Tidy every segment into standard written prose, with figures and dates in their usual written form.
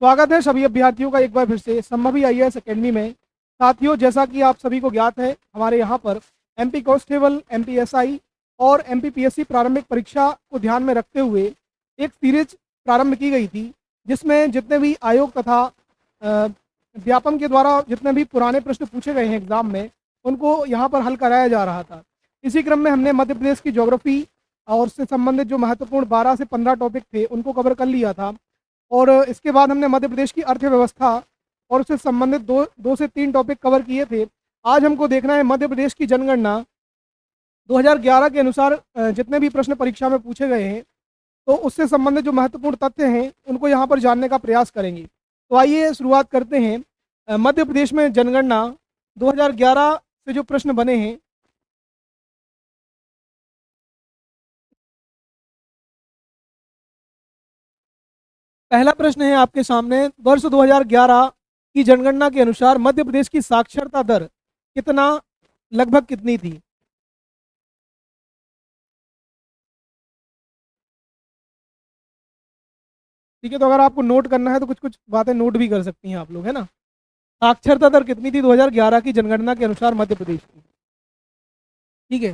स्वागत है सभी अभ्यर्थियों का एक बार फिर से संभवी आईएएस एकेडमी में। साथियों, जैसा कि आप सभी को ज्ञात है, हमारे यहाँ पर एमपी कांस्टेबल, एमपीएसआई और एमपीपीएससी प्रारंभिक परीक्षा को ध्यान में रखते हुए एक सीरीज प्रारंभ की गई थी, जिसमें जितने भी आयोग तथा व्यापम के द्वारा जितने भी पुराने प्रश्न पूछे गए हैं एग्जाम में, उनको यहाँ पर हल कराया जा रहा था। इसी क्रम में हमने मध्य प्रदेश की ज्योग्राफी और उससे संबंधित जो महत्वपूर्ण 12 से 15 टॉपिक थे उनको कवर कर लिया था। और इसके बाद हमने मध्य प्रदेश की अर्थव्यवस्था और उससे संबंधित दो से तीन टॉपिक कवर किए थे। आज हमको देखना है मध्य प्रदेश की जनगणना 2011 के अनुसार जितने भी प्रश्न परीक्षा में पूछे गए हैं, तो उससे संबंधित जो महत्वपूर्ण तथ्य हैं उनको यहाँ पर जानने का प्रयास करेंगे। तो आइए शुरुआत करते हैं। मध्य प्रदेश में जनगणना 2011 से जो प्रश्न बने हैं, पहला प्रश्न है आपके सामने। वर्ष 2011 की जनगणना के अनुसार मध्य प्रदेश की साक्षरता दर कितना लगभग कितनी थी? ठीक है, तो अगर आपको नोट करना है तो कुछ कुछ बातें नोट भी कर सकती हैं आप लोग, है ना। साक्षरता दर कितनी थी 2011 की जनगणना के अनुसार मध्य प्रदेश की? ठीक है,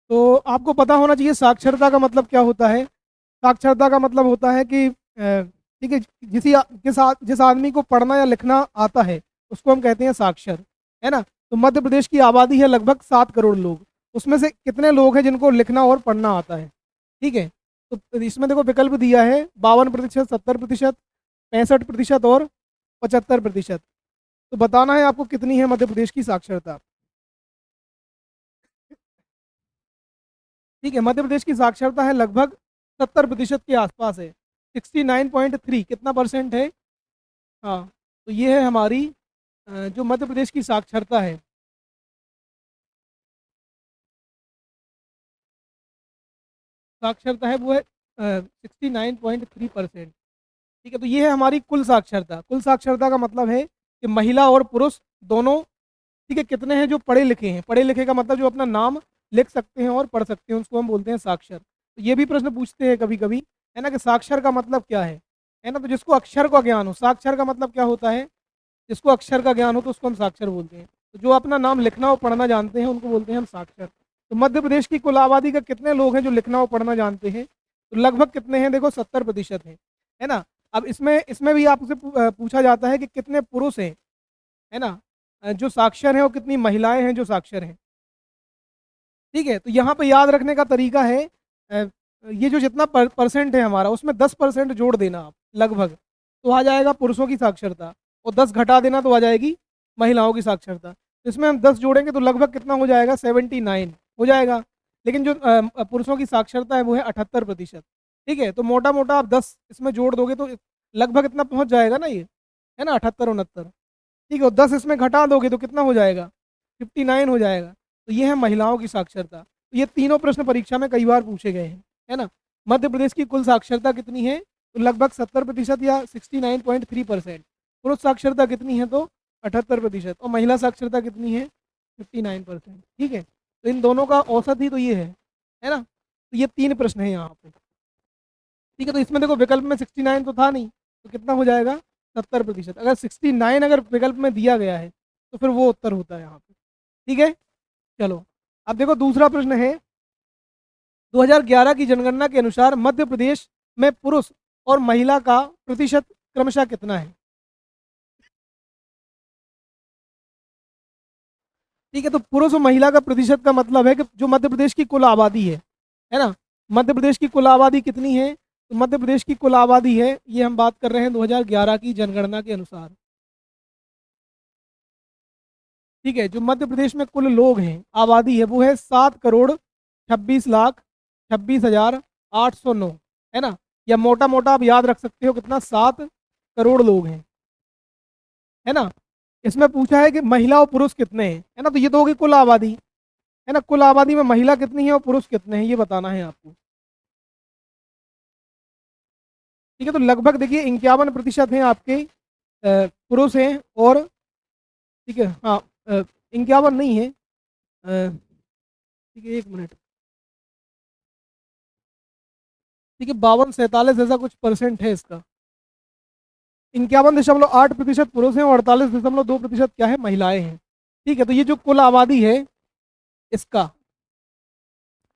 तो आपको पता होना चाहिए साक्षरता का मतलब क्या होता है। साक्षरता का मतलब होता है कि ठीक है, जिस आदमी को पढ़ना या लिखना आता है उसको हम कहते हैं साक्षर, है ना। तो मध्य प्रदेश की आबादी है लगभग 7 करोड़ लोग। उसमें से कितने लोग हैं जिनको लिखना और पढ़ना आता है? ठीक है, तो इसमें देखो विकल्प दिया है 52%, 70%, 65% और 75%। तो बताना है आपको कितनी है मध्य प्रदेश की साक्षरता। ठीक है, मध्य प्रदेश की साक्षरता है लगभग 70% के आसपास है। 69.3 कितना परसेंट है? हाँ, तो ये है हमारी जो मध्य प्रदेश की साक्षरता है। साक्षरता है वो है 69.3%। ठीक है, तो ये है हमारी कुल साक्षरता। कुल साक्षरता का मतलब है कि महिला और पुरुष दोनों, ठीक है, कितने हैं जो पढ़े लिखे हैं। पढ़े लिखे का मतलब जो अपना नाम लिख सकते हैं और पढ़ सकते हैं, उसको हम बोलते हैं साक्षर। तो ये भी प्रश्न पूछते हैं कभी कभी, है ना, कि साक्षर का मतलब क्या है ना। तो जिसको अक्षर का ज्ञान हो, साक्षर का मतलब क्या होता है, जिसको अक्षर का ज्ञान हो तो उसको हम साक्षर बोलते हैं। तो जो अपना नाम लिखना और पढ़ना जानते हैं उनको बोलते हैं हम साक्षर। तो मध्य प्रदेश की कुल आबादी का कितने लोग हैं जो लिखना और पढ़ना जानते हैं? तो लगभग कितने हैं, देखो 70% है ना। अब इसमें इसमें भी आपसे पूछा जाता है कि कितने पुरुष हैं, है ना, जो साक्षर हैं, और कितनी महिलाएं हैं जो साक्षर हैं। ठीक है, तो यहाँ पे याद रखने का तरीका है, अ, ये जो जितना परसेंट है हमारा, उसमें 10% जोड़ देना आप लगभग, तो आ जाएगा पुरुषों की साक्षरता, और 10 घटा देना तो आ जाएगी महिलाओं की साक्षरता। तो इसमें हम 10 जोड़ेंगे तो लगभग कितना हो जाएगा, 79 हो जाएगा। लेकिन जो पुरुषों की साक्षरता है वो है 78%। ठीक है, तो मोटा मोटा आप 10 इसमें जोड़ दोगे तो लगभग इतना पहुंच जाएगा ना, ये है ना, 78-69। ठीक है, और 10 इसमें घटा दोगे तो कितना हो जाएगा, 59 हो जाएगा। तो ये है महिलाओं की साक्षरता। तो ये तीनों प्रश्न परीक्षा में कई बार पूछे गए हैं, है ना। मध्य प्रदेश की कुल साक्षरता कितनी है, तो लगभग 70% या 69.3%। पुरुष साक्षरता कितनी है, तो 78%। और महिला साक्षरता कितनी है, 59%। ठीक है, तो इन दोनों का औसत ही तो ये है ना। तो ये तीन प्रश्न है यहाँ पे। ठीक है, तो इसमें देखो विकल्प में 69 तो था नहीं, तो कितना हो जाएगा, 70%। अगर 69 अगर विकल्प में दिया गया है तो फिर वो उत्तर होता है यहाँ पे। ठीक है, चलो अब देखो दूसरा प्रश्न है। 2011 की जनगणना के अनुसार मध्य प्रदेश में पुरुष और महिला का प्रतिशत क्रमशः कितना है? ठीक है, तो पुरुष और महिला का प्रतिशत का मतलब है कि जो मध्य प्रदेश की कुल आबादी है ना। मध्य प्रदेश की कुल आबादी कितनी है, तो मध्य प्रदेश की कुल आबादी है, ये हम बात कर रहे हैं 2011 की जनगणना के अनुसार। ठीक है, जो मध्य प्रदेश में कुल लोग हैं, आबादी है, वो है 7 करोड़ 26 लाख 26 हजार 809, है ना। या मोटा मोटा आप याद रख सकते हो कितना, 7 करोड़ लोग हैं, है ना। इसमें पूछा है कि महिला और पुरुष कितने हैं, है ना, तो ये तो होगी कुल आबादी, है ना। कुल आबादी में महिला कितनी है और पुरुष कितने हैं, ये बताना है आपको। ठीक है, तो लगभग देखिए 51% हैं आपके पुरुष हैं, और ठीक है, हाँ, 51 नहीं है, ठीक है, एक मिनट। ठीक है, 52 47 ऐसा कुछ परसेंट है इसका। 51.8% पुरुष हैं और 48.2% क्या है, महिलाएं हैं। ठीक है, तो ये जो कुल आबादी है इसका,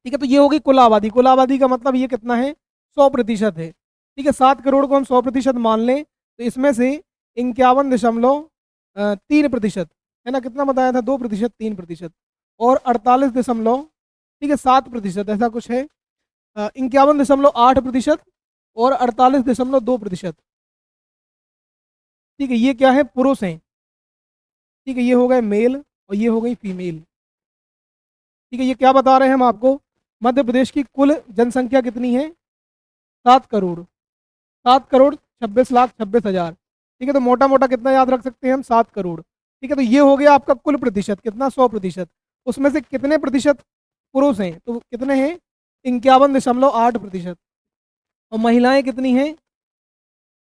ठीक है, तो ये होगी कुल आबादी। कुल आबादी का मतलब ये कितना है, 100% है। ठीक है, 7 करोड़ को हम 100% मान लें तो इसमें से 51.3%, है ना, कितना बताया था, 2%, 3%, और 48 दशमलव, ठीक है, 7%, ऐसा कुछ है, 51.8% और 48.2%। ठीक है, ये क्या है, पुरुष हैं। ठीक है, ये हो गए मेल और ये हो गई फीमेल। ठीक है, ये क्या बता रहे हैं हम आपको, मध्य प्रदेश की कुल जनसंख्या कितनी है, 7 करोड़, 7 करोड़ 26 लाख 26 हज़ार। ठीक है, तो मोटा मोटा कितना याद रख सकते हैं हम, 7 करोड़। ठीक है, तो ये हो गया आपका कुल प्रतिशत, कितना, 100%। उसमें से कितने प्रतिशत पुरुष हैं, तो कितने हैं, 51.8%, और महिलाएं कितनी हैं,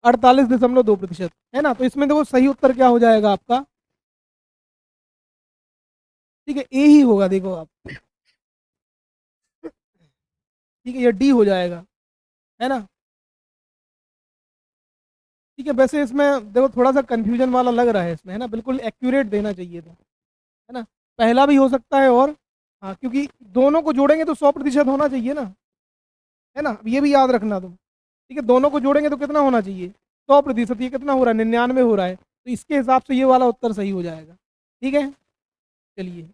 48.2%, है ना। तो इसमें देखो सही उत्तर क्या हो जाएगा आपका, ठीक है, ए ही होगा, देखो आप, ठीक है, ये डी हो जाएगा, है ना। ठीक है, वैसे इसमें देखो थोड़ा सा कंफ्यूजन वाला लग रहा है इसमें, है ना, बिल्कुल एक्यूरेट देना चाहिए था, है ना। पहला भी हो सकता है और, हाँ, क्योंकि दोनों को जोड़ेंगे तो 100% होना चाहिए ना, है ना, ये भी याद रखना तुम। ठीक है, दोनों को जोड़ेंगे तो कितना होना चाहिए, 100%। ये कितना हो रहा है, 99 हो रहा है, तो इसके हिसाब से ये वाला उत्तर सही हो जाएगा। ठीक है, चलिए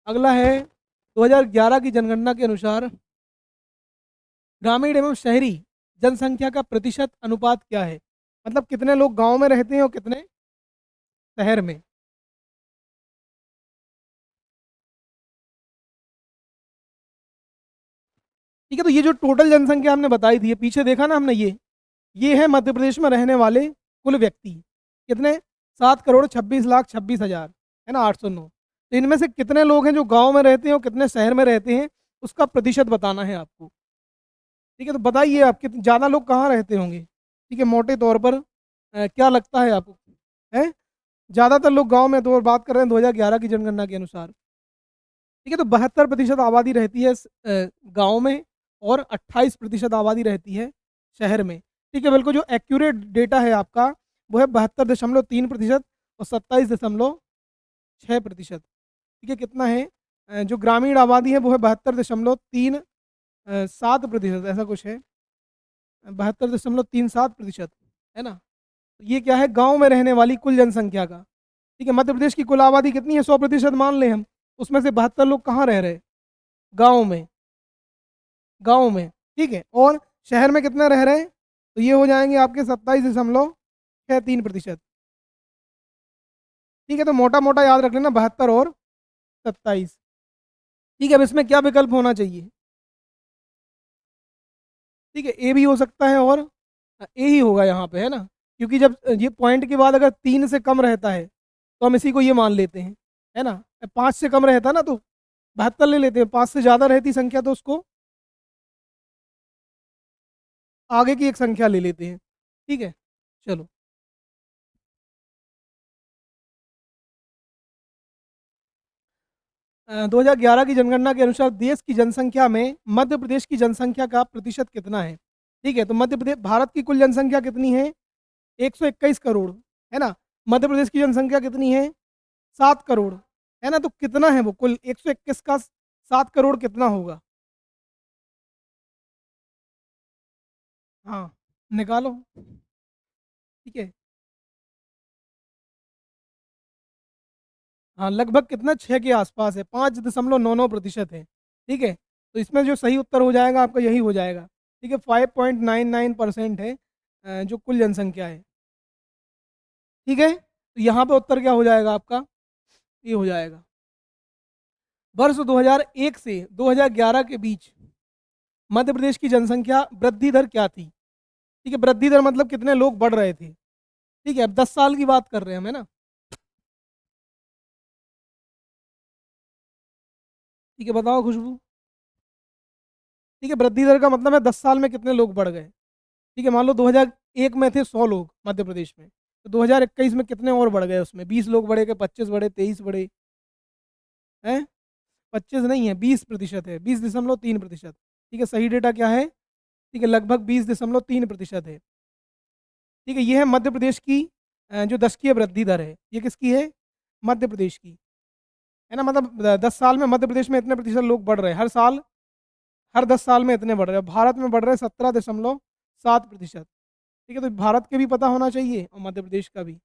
अगला है, 2011 की जनगणना के अनुसार ग्रामीण एवं शहरी जनसंख्या का प्रतिशत अनुपात क्या है, मतलब कितने लोग गांव में रहते हैं और कितने शहर में। ठीक है, तो ये जो टोटल जनसंख्या हमने बताई थी, ये पीछे देखा ना हमने, ये है मध्य प्रदेश में रहने वाले कुल व्यक्ति, कितने, 7 करोड़ 26 लाख 26 हज़ार, है ना, 809। तो इनमें से कितने लोग हैं जो गांव में रहते हैं और कितने शहर में रहते हैं, उसका प्रतिशत बताना है आपको। ठीक है, तो बताइए आप कितने ज़्यादा लोग कहाँ रहते होंगे। ठीक है, मोटे तौर पर क्या लगता है आपको, है, ज़्यादातर लोग गांव में, तो बात कर रहे हैं 2011 की जनगणना के अनुसार। ठीक है, तो 72% आबादी रहती है गांव में और 28% आबादी रहती है शहर में। ठीक है, बिल्कुल जो एक्यूरेट डेटा है आपका वो है 72.3% और 27.6%। ठीक है, कितना है, जो ग्रामीण आबादी है वो है 72.37%, ऐसा कुछ है, 72.37%, है ना। ये क्या है, गांव में रहने वाली कुल जनसंख्या का। ठीक है, मध्य प्रदेश की कुल आबादी कितनी है, 100% मान लें हम, उसमें से 72 लोग कहाँ रह रहे हैं, गाँव में, गाँव में। ठीक है, और शहर में कितना रह रहे हैं, तो ये हो जाएंगे आपके 27.63%। ठीक है, तो मोटा मोटा याद रख लेना, 72 और 27। ठीक है, अब इसमें क्या विकल्प होना चाहिए, ठीक है, ए भी हो सकता है और ए ही होगा यहाँ पे, है ना, क्योंकि जब ये पॉइंट के बाद अगर 3 से कम रहता है तो हम इसी को ये मान लेते हैं, है ना। 5 से कम रहता ना तो 72 ले लेते हैं, 5 से ज़्यादा रहती संख्या तो उसको आगे की एक संख्या ले लेते हैं। ठीक है, चलो 2011 की जनगणना के अनुसार देश की जनसंख्या में मध्य प्रदेश की जनसंख्या का प्रतिशत कितना है। ठीक है, तो मध्य प्रदेश, भारत की कुल जनसंख्या कितनी है, 121 करोड़, है ना। मध्य प्रदेश की जनसंख्या कितनी है, 7 करोड़, है ना। तो कितना है वो कुल 121 का 7 करोड़ कितना होगा, हाँ, निकालो। ठीक है, हाँ, लगभग कितना, 6 के आसपास है, 5.99% है। ठीक है, तो इसमें जो सही उत्तर हो जाएगा आपका यही हो जाएगा। ठीक है, 5.99% है जो कुल जनसंख्या है। ठीक है, तो यहाँ पे उत्तर क्या हो जाएगा आपका, ये हो जाएगा। वर्ष 2001 से 2011 के बीच मध्य प्रदेश की जनसंख्या वृद्धि दर क्या थी। ठीक है, वृद्धि दर मतलब कितने लोग बढ़ रहे थे। ठीक है, अब 10 साल की बात कर रहे हैं हम, है ना। ठीक है, बताओ खुशबू। ठीक है, वृद्धि दर का मतलब है 10 साल में कितने लोग बढ़ गए। ठीक है, मान लो 2001 में थे 100 लोग मध्य प्रदेश में, तो 2021 में कितने और बढ़ गए, उसमें 20 लोग बढ़े के 25 बढ़े, 23 बढ़े, हैं, 25 नहीं है, 20% है, 20.3%। ठीक है, सही डेटा क्या है, ठीक है, लगभग 20.3% है। ठीक है, ये है मध्य प्रदेश की जो दशकीय वृद्धि दर है, ये किसकी है? मध्य प्रदेश की, है ना? मतलब 10 साल में मध्य प्रदेश में इतने प्रतिशत लोग बढ़ रहे हैं, हर साल, हर 10 साल में इतने बढ़ रहे हैं। भारत में बढ़ रहे हैं 17.7%। ठीक है, तो भारत के भी पता होना चाहिए और मध्य प्रदेश का भी।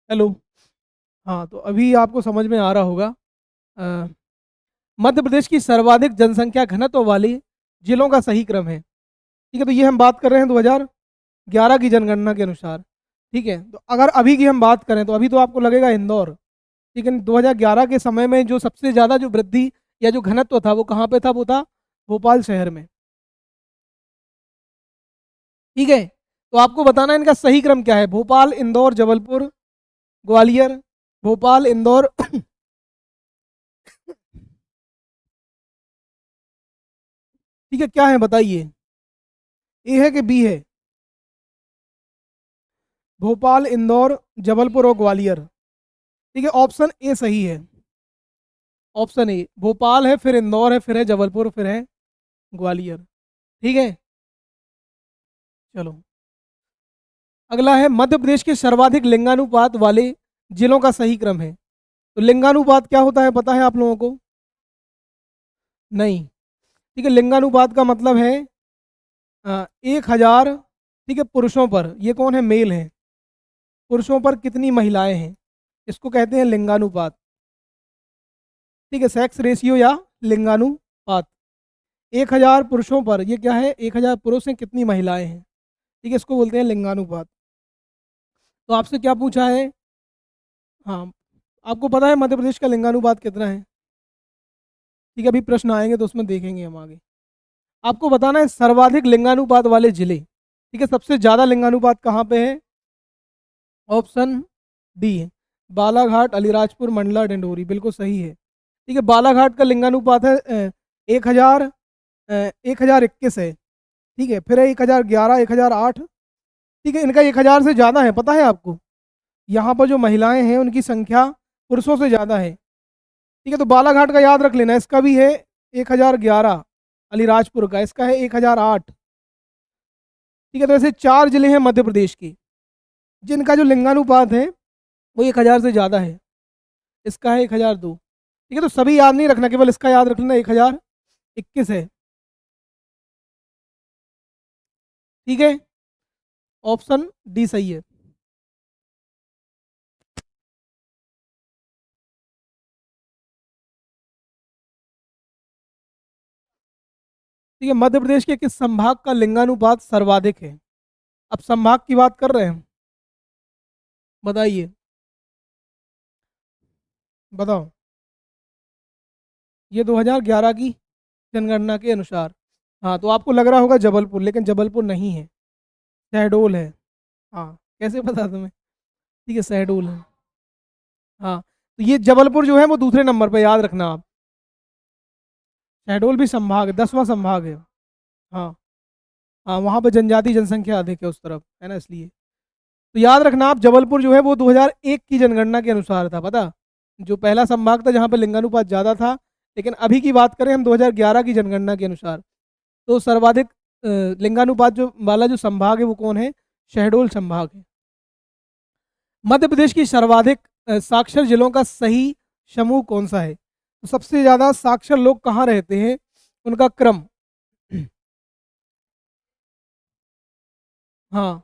हेलो। हाँ, तो अभी आपको समझ में आ रहा होगा। अ, मध्य प्रदेश की सर्वाधिक जनसंख्या घनत्व वाली जिलों का सही क्रम है। ठीक है, तो ये हम बात कर रहे हैं 2011 की जनगणना के अनुसार। ठीक है, तो अगर अभी की हम बात करें तो अभी तो आपको लगेगा इंदौर। ठीक है, 2011 के समय में जो सबसे ज़्यादा जो वृद्धि या जो घनत्व था वो कहाँ पे था? वो था भोपाल शहर में। ठीक है, तो आपको बताना है इनका सही क्रम क्या है। भोपाल, इंदौर, जबलपुर, ग्वालियर। भोपाल, इंदौर ठीक है, क्या है बताइए? ए है कि बी है? भोपाल, इंदौर, जबलपुर और ग्वालियर। ठीक है, ऑप्शन ए सही है। ऑप्शन ए भोपाल है, फिर इंदौर है, फिर है जबलपुर, फिर है ग्वालियर। ठीक है, चलो अगला है मध्य प्रदेश के सर्वाधिक लिंगानुपात वाले जिलों का सही क्रम है। तो लिंगानुपात क्या होता है पता है आप लोगों को? नहीं। ठीक है, लिंगानुपात का मतलब है 1,000, ठीक है, पुरुषों पर, ये कौन है? मेल है। पुरुषों पर कितनी महिलाएं हैं, इसको कहते हैं लिंगानुपात। ठीक है, सेक्स रेशियो या लिंगानुपात। 1,000 पुरुषों पर, ये क्या है? 1,000 पुरुष हैं, कितनी महिलाएं हैं? ठीक है, इसको बोलते हैं लिंगानुपात। तो आपसे क्या पूछा है? हाँ, आपको पता है मध्य प्रदेश का लिंगानुपात कितना है? ठीक है, अभी प्रश्न आएंगे तो उसमें देखेंगे हम आगे। आपको बताना है सर्वाधिक लिंगानुपात वाले जिले। ठीक है, सबसे ज्यादा लिंगानुपात कहाँ पे है? ऑप्शन डी है, बालाघाट, अलीराजपुर, मंडला, डिंडोरी। बिल्कुल सही है। ठीक है, बालाघाट का लिंगानुपात है 1,000, 1,021 है। ठीक है, फिर है 1,011, 1,008। ठीक है, इनका 1,000 से ज़्यादा है, पता है आपको? यहाँ पर जो महिलाएं हैं उनकी संख्या पुरुषों से ज़्यादा है। ठीक है, तो बालाघाट का याद रख लेना, इसका भी है 1,011। अलीराजपुर का, इसका है 1,008। ठीक है, तो ऐसे 4 जिले हैं मध्य प्रदेश के जिनका जो लिंगानुपात है वो 1,000 से ज़्यादा है। इसका है 1,002। ठीक है, तो सभी याद नहीं रखना, केवल इसका याद रखना 1,021 है। ठीक है, ऑप्शन डी सही है। ठीक है, मध्य प्रदेश के किस संभाग का लिंगानुपात सर्वाधिक है? अब संभाग की बात कर रहे हैं, बताइए, बताओ। ये 2011 की जनगणना के अनुसार। हाँ, तो आपको लग रहा होगा जबलपुर, लेकिन जबलपुर नहीं है, शहडोल है। हाँ, कैसे पता तुम्हें? ठीक है, शहडोल है। हाँ, तो ये जबलपुर जो है वो दूसरे नंबर पे, याद रखना आप। शहडोल भी संभाग है, 10वां संभाग है। हाँ। हाँ, वहाँ पे जनजाति जनसंख्या अधिक है उस तरफ, है ना, इसलिए। तो याद रखना आप, जबलपुर जो है वो 2001 की जनगणना के अनुसार था, पता? जो पहला संभाग था जहाँ पे लिंगानुपात ज़्यादा था। लेकिन अभी की बात करें हम 2011 की जनगणना के अनुसार, तो सर्वाधिक लिंगानुपात जो वाला जो संभाग है वो कौन है? शहडोल संभाग है। मध्य प्रदेश की सर्वाधिक साक्षर जिलों का सही समूह कौन सा है? तो सबसे ज़्यादा साक्षर लोग कहाँ रहते हैं, उनका क्रम। हाँ,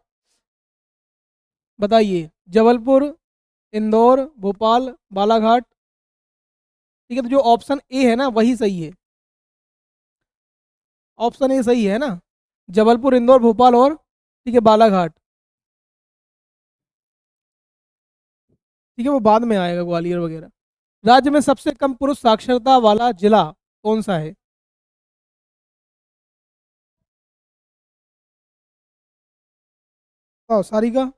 बताइए। जबलपुर, इंदौर, भोपाल, बालाघाट। ठीक है, तो जो ऑप्शन ए है ना वही सही है। ऑप्शन ए सही है ना, जबलपुर, इंदौर, भोपाल और, ठीक है, बालाघाट। ठीक है, वो बाद में आएगा, ग्वालियर वगैरह। राज्य में सबसे कम पुरुष साक्षरता वाला जिला कौन सा है? सारी का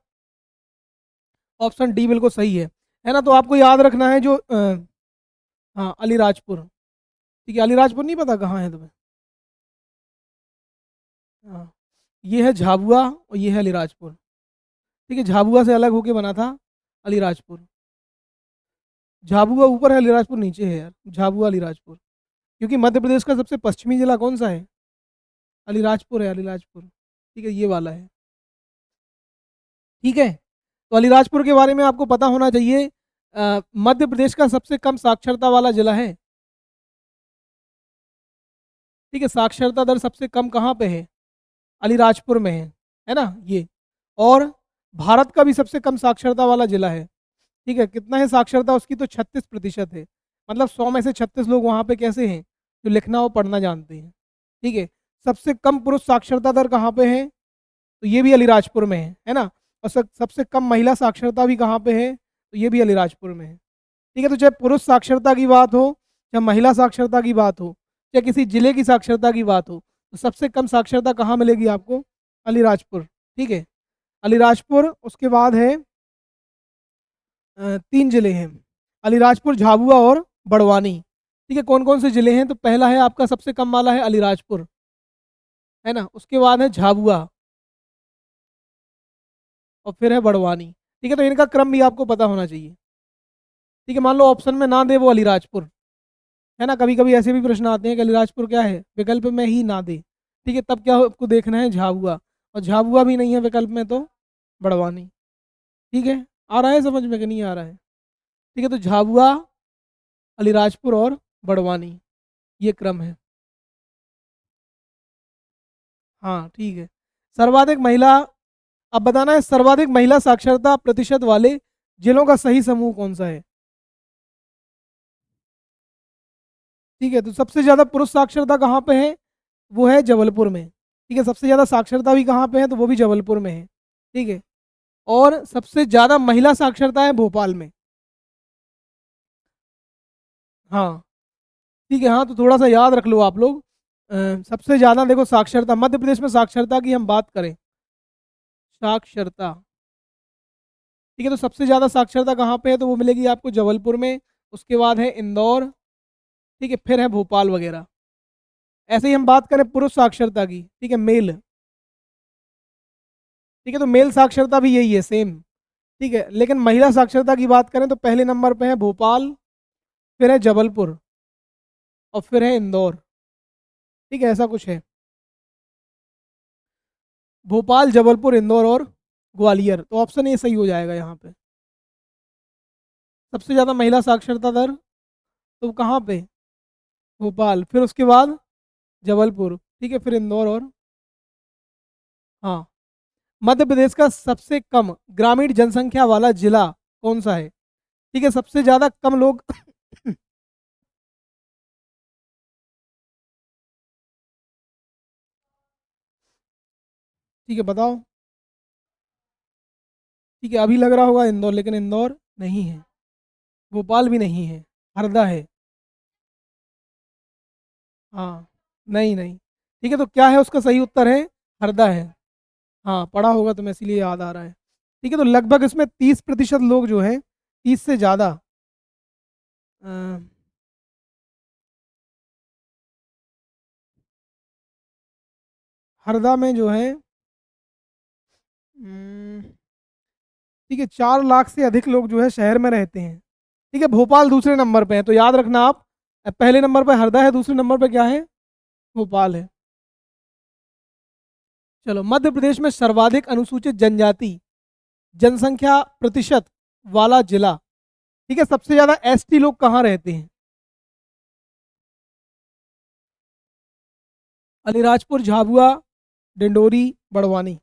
ऑप्शन डी बिल्कुल सही है ना? तो आपको याद रखना है जो हाँ, अलीराजपुर। ठीक है, अलीराजपुर नहीं पता कहाँ है तुम्हें? हाँ, ये है झाबुआ और ये है अलीराजपुर। ठीक है, झाबुआ से अलग होके बना था अलीराजपुर। झाबुआ ऊपर है, अलीराजपुर नीचे है यार, झाबुआ अलीराजपुर। क्योंकि मध्य प्रदेश का सबसे पश्चिमी जिला कौन सा है? अलीराजपुर है, अलीराजपुर। ठीक है, ये वाला है। ठीक है, तो अलीराजपुर के बारे में आपको पता होना चाहिए। मध्य प्रदेश का सबसे कम साक्षरता वाला जिला है। ठीक है, साक्षरता दर सबसे कम कहाँ पे है? अलीराजपुर में है ना ये। और भारत का भी सबसे कम साक्षरता वाला जिला है। ठीक है, कितना है साक्षरता उसकी, तो 36% है। मतलब 100 में से 36 लोग वहाँ पे कैसे हैं, जो लिखना और पढ़ना जानते हैं। ठीक है। सबसे कम पुरुष साक्षरता दर कहाँ पे है, तो ये भी अलीराजपुर में है ना। और सबसे कम महिला साक्षरता भी कहाँ पे है, तो ये भी अलीराजपुर में है। ठीक है। तो चाहे पुरुष साक्षरता की बात हो, चाहे महिला साक्षरता की बात हो, चाहे किसी जिले की साक्षरता की बात हो, तो सबसे कम साक्षरता कहाँ मिलेगी आपको, अलीराजपुर। ठीक है। अलीराजपुर, उसके बाद है 3 जिले हैं, अलीराजपुर, झाबुआ और बड़वानी। ठीक है। कौन कौन से जिले हैं, तो पहला है आपका सबसे कम वाला है अलीराजपुर, है ना। उसके बाद है झाबुआ और फिर है बड़वानी। ठीक है। तो इनका क्रम भी आपको पता होना चाहिए। ठीक है। मान लो ऑप्शन में ना दे वो अलीराजपुर, है ना। कभी कभी ऐसे भी प्रश्न आते हैं कि अलीराजपुर क्या है, विकल्प में ही ना दे। ठीक है। तब क्या आपको देखना है, झाबुआ, और झाबुआ भी नहीं है विकल्प में, तो बड़वानी। ठीक है। आ रहा है समझ में कि नहीं आ रहा है। ठीक है। तो झाबुआ, अलीराजपुर और बड़वानी, ये क्रम है। हाँ ठीक है। सर्वाधिक महिला, अब बताना है सर्वाधिक महिला साक्षरता प्रतिशत वाले जिलों का सही समूह कौन सा है। ठीक है। तो सबसे ज्यादा पुरुष साक्षरता कहाँ पे है, वो है जबलपुर में। ठीक है। सबसे ज्यादा साक्षरता भी कहाँ पे है, तो वो भी जबलपुर में है। ठीक है। और सबसे ज्यादा महिला साक्षरता है भोपाल में। हाँ ठीक है। हाँ तो थोड़ा सा याद रख लो आप लोग। सबसे ज्यादा देखो साक्षरता, मध्य प्रदेश में साक्षरता की हम बात करें, साक्षरता, ठीक है, तो सबसे ज्यादा साक्षरता कहाँ पे है, तो वो मिलेगी आपको जबलपुर में। उसके बाद है इंदौर। ठीक है। फिर है भोपाल वगैरह। ऐसे ही हम बात करें पुरुष साक्षरता की, ठीक है, मेल। ठीक है। तो मेल साक्षरता भी यही है, सेम। ठीक है। लेकिन महिला साक्षरता की बात करें तो पहले नंबर पे है भोपाल, फिर है जबलपुर और फिर है इंदौर। ठीक है। ऐसा कुछ है, भोपाल, जबलपुर, इंदौर और ग्वालियर। तो ऑप्शन ए सही हो जाएगा यहाँ पे। सबसे ज़्यादा महिला साक्षरता दर तो कहाँ पे, भोपाल, फिर उसके बाद जबलपुर, ठीक है, फिर इंदौर और, हाँ, मध्य प्रदेश का सबसे कम ग्रामीण जनसंख्या वाला जिला कौन सा है। ठीक है। सबसे ज़्यादा कम लोग ठीक है, बताओ। ठीक है। अभी लग रहा होगा इंदौर, लेकिन इंदौर नहीं है, भोपाल भी नहीं है, हरदा है। हाँ, नहीं नहीं। ठीक है। तो क्या है उसका सही उत्तर है, हरदा है। हाँ पढ़ा होगा तो मैं इसीलिए याद आ रहा है। ठीक है। तो लगभग इसमें 30% लोग जो हैं, 30 से ज़्यादा, अ, हरदा में जो है, हम्म, ठीक है, 4 लाख से अधिक लोग जो है शहर में रहते हैं। ठीक है। भोपाल दूसरे नंबर पे है, तो याद रखना आप, पहले नंबर पे हरदा है, दूसरे नंबर पे क्या है, भोपाल है। चलो, मध्य प्रदेश में सर्वाधिक अनुसूचित जनजाति जनसंख्या प्रतिशत वाला जिला। ठीक है। सबसे ज्यादा एसटी लोग कहाँ रहते हैं, अलीराजपुर, झाबुआ, डिंडोरी, बड़वानी।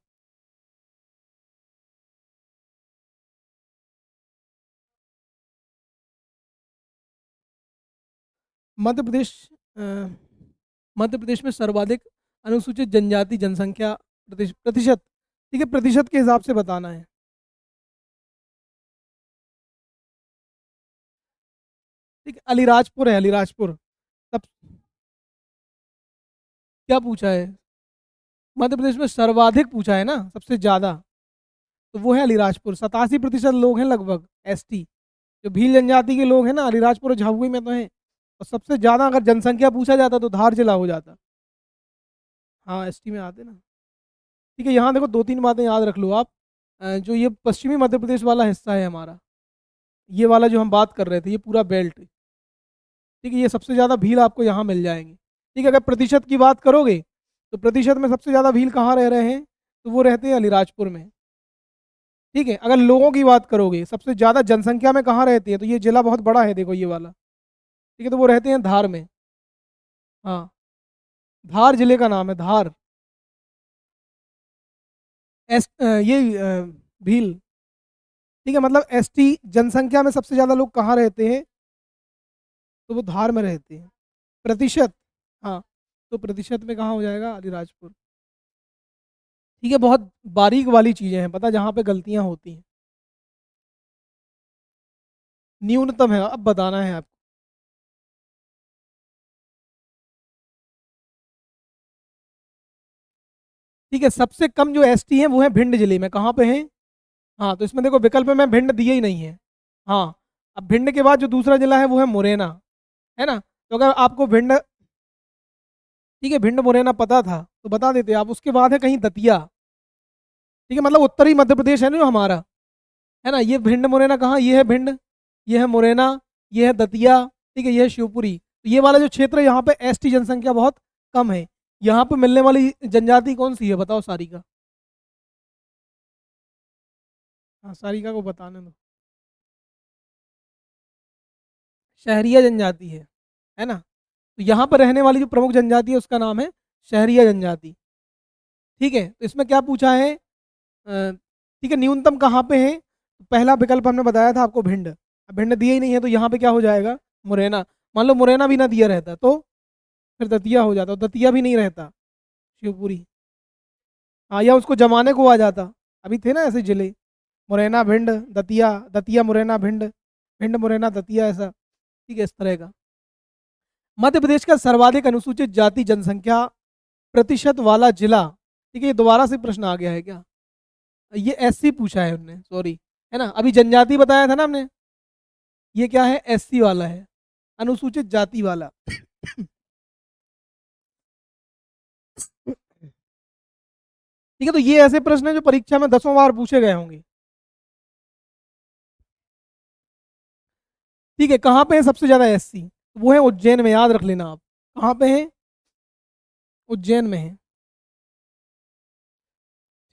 मध्य प्रदेश, अ, मध्य प्रदेश में सर्वाधिक अनुसूचित जनजाति जनसंख्या प्रतिशत, ठीक है, प्रतिशत के हिसाब से बताना है। ठीक है। अलीराजपुर है, अलीराजपुर। तब क्या पूछा है, मध्य प्रदेश में सर्वाधिक पूछा है ना, सबसे ज्यादा, तो वो है अलीराजपुर। 87% लोग हैं लगभग एसटी, जो भील जनजाति के लोग हैं ना, अलीराजपुर और झाबुआ में तो हैं। और सबसे ज्यादा अगर जनसंख्या पूछा जाता तो धार जिला हो जाता। हाँ एसटी में आते ना। ठीक है। यहाँ देखो 2-3 बातें याद रख लो आप। जो ये पश्चिमी मध्य प्रदेश वाला हिस्सा है हमारा, ये वाला जो हम बात कर रहे थे, ये पूरा बेल्ट, ठीक है, ये सबसे ज़्यादा भील आपको यहाँ मिल जाएंगे। ठीक है। अगर प्रतिशत की बात करोगे, तो प्रतिशत में सबसे ज़्यादा भील कहाँ रह रहे हैं, तो वो रहते हैं अलीराजपुर में। ठीक है। अगर लोगों की बात करोगे, सबसे ज़्यादा जनसंख्या में कहाँ रहती है, तो ये जिला बहुत बड़ा है, देखो ये वाला। ठीक है। तो वो रहते हैं धार में। हाँ, धार जिले का नाम है, धार। ये भील। ठीक है, मतलब एसटी जनसंख्या में सबसे ज़्यादा लोग कहाँ रहते हैं? तो वो धार में रहते हैं। प्रतिशत, हाँ, तो प्रतिशत में कहाँ हो जाएगा? अलीराजपुर। ठीक है, बहुत बारीक वाली चीज़ें हैं, पता जहाँ पे गलतियाँ होती हैं। न्यूनतम है, अब बताना है आपको। ठीक है, सबसे कम जो एसटी है वो है भिंड जिले में, कहाँ पे है? हाँ, तो इसमें देखो विकल्प में भिंड दिए ही नहीं है। हाँ, अब भिंड के बाद जो दूसरा जिला है वो है मुरैना, है ना? तो अगर आपको भिंड, ठीक है, भिंड मुरैना पता था तो बता देते आप। उसके बाद है कहीं दतिया। ठीक है, मतलब उत्तरी मध्य प्रदेश है ना जो हमारा, है ना? ये भिंड मुरैना कहाँ, ये है भिंड, ये है मुरैना, ये है दतिया, ठीक है, ये है शिवपुरी। तो ये वाला जो क्षेत्र है यहाँ पे एसटी जनसंख्या बहुत कम है। यहाँ पे मिलने वाली जनजाति कौन सी है बताओ? सारिका। हाँ, सारिका को बताने दो। शहरिया जनजाति है ना? तो यहाँ पर रहने वाली जो प्रमुख जनजाति है उसका नाम है शहरिया जनजाति। ठीक है, तो इसमें क्या पूछा है? ठीक है, न्यूनतम कहाँ पे है? पहला विकल्प हमने बताया था आपको भिंड। अब भिंड दिया ही नहीं है तो यहाँ पे क्या हो जाएगा? मुरैना। मान लो मुरैना भी ना दिया रहता तो फिर दतिया हो जाता, दतिया भी नहीं रहता, शिवपुरी। हाँ, या उसको जमाने को आ जाता, अभी थे ना ऐसे जिले, मुरैना भिंड दतिया, दतिया मुरैना भिंड, भिंड मुरैना दतिया, ऐसा। ठीक है, इस तरह का। मध्य प्रदेश का सर्वाधिक अनुसूचित जाति जनसंख्या प्रतिशत वाला जिला। ठीक है, ये दोबारा से प्रश्न आ गया है क्या? ये एससी पूछा है उनने, सॉरी, है ना? अभी जनजाति बताया था ना हमने, ये क्या है? एससी वाला है, अनुसूचित जाति वाला। ठीक है, तो ये ऐसे प्रश्न है जो परीक्षा में 10 बार पूछे गए होंगे। ठीक है, कहाँ पे है सबसे ज्यादा एससी? वो है उज्जैन में, याद रख लेना आप। कहाँ पे है? उज्जैन में है।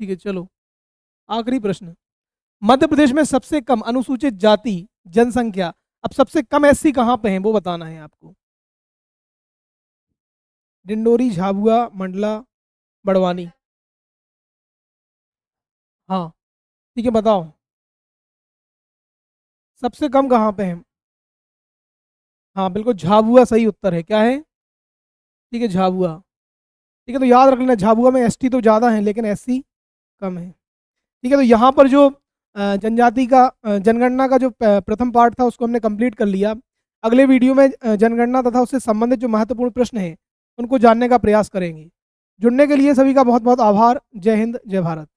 ठीक है, चलो आखिरी प्रश्न। मध्य प्रदेश में सबसे कम अनुसूचित जाति जनसंख्या, अब सबसे कम एससी कहाँ पे है वो बताना है आपको। डिंडोरी, झाबुआ, मंडला, बड़वानी। हाँ, ठीक है, बताओ सबसे कम कहाँ पे है? हाँ बिल्कुल, झाबुआ सही उत्तर है। क्या है? ठीक है, झाबुआ। ठीक है, तो याद रख लेना झाबुआ में एसटी तो ज़्यादा है लेकिन एससी कम है। ठीक है, तो यहाँ पर जो जनजाति का जनगणना का जो प्रथम पार्ट था उसको हमने कंप्लीट कर लिया। अगले वीडियो में जनगणना तथा उससे संबंधित जो महत्वपूर्ण प्रश्न हैं उनको जानने का प्रयास करेंगे। जुड़ने के लिए सभी का बहुत बहुत आभार। जय हिंद, जय भारत।